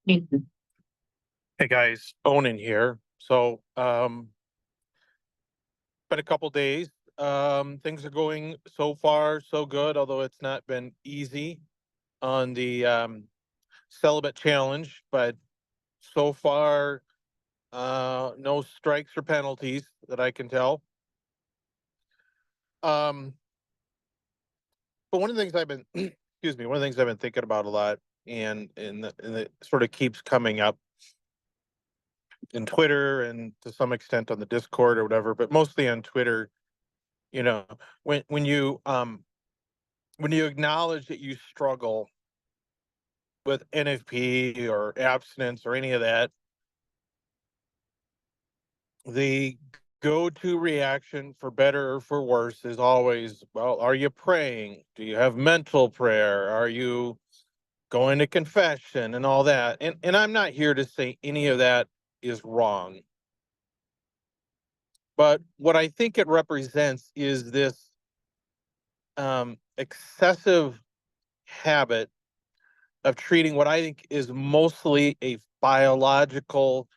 Mhm. Hey guys, Onan here. Been a couple days. Things are going so far so good, although it's not been easy on the celibate challenge. But so far, no strikes or penalties that I can tell. Um, but one of the things I've been, excuse me, one of the things I've been thinking about a lot, and it sort of keeps coming up in Twitter and to some extent on the Discord or whatever, but mostly on Twitter. You know, when you acknowledge that you struggle with NFP or abstinence or any of that, the go-to reaction for better or for worse is always, well, are you praying? Do you have mental prayer? Are you going to confession and all that? And I'm not here to say any of that is wrong. But what I think it represents is this excessive habit of treating what I think is mostly a biological,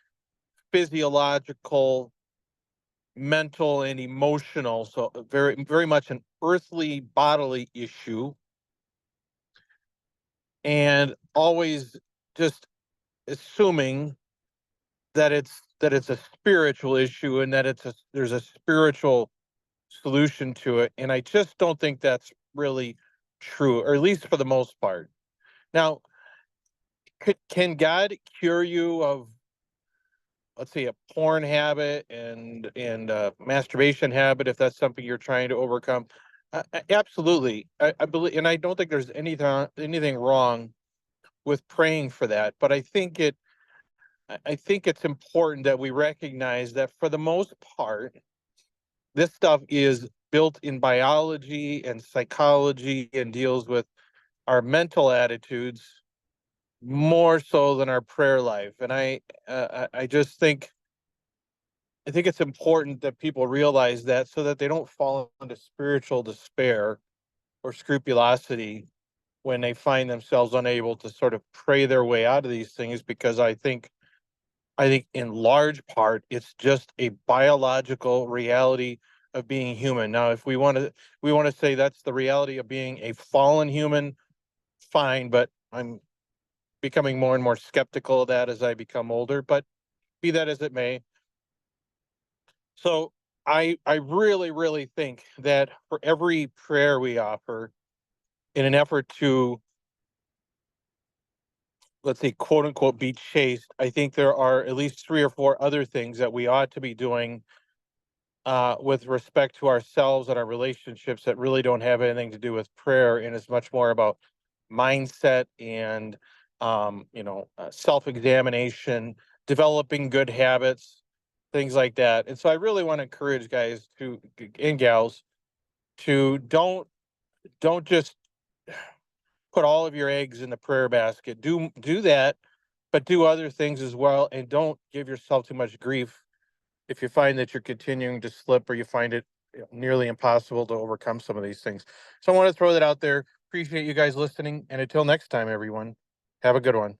physiological, mental, and emotional, so very much an earthly bodily issue, and always just assuming that it's a spiritual issue and that there's a spiritual solution to it. And I just don't think that's really true, or at least for the most part. Now, can God cure you of, let's say, a porn habit and masturbation habit, if that's something you're trying to overcome? Absolutely, I believe, and I don't think there's anything wrong with praying for that. But I think it's important that we recognize that for the most part, this stuff is built in biology and psychology and deals with our mental attitudes more so than our prayer life. And I just think it's important that people realize that, so that they don't fall into spiritual despair or scrupulosity when they find themselves unable to sort of pray their way out of these things. Because I think in large part it's just a biological reality of being human. Now, if we want to say that's the reality of being a fallen human, fine. But I'm becoming more and more skeptical of that as I become older. But be that as it may, so I really think that for every prayer we offer in an effort to, let's say, quote unquote, be chaste, I think there are at least three or four other things that we ought to be doing with respect to ourselves and our relationships that really don't have anything to do with prayer, and it's much more about mindset and self-examination, developing good habits, things like that. And so I really want to encourage guys to and gals to don't just put all of your eggs in the prayer basket. Do that, but do other things as well, and don't give yourself too much grief if you find that you're continuing to slip, or you find it nearly impossible to overcome some of these things. So I want to throw that out there. Appreciate you guys listening, and until next time, everyone, have a good one.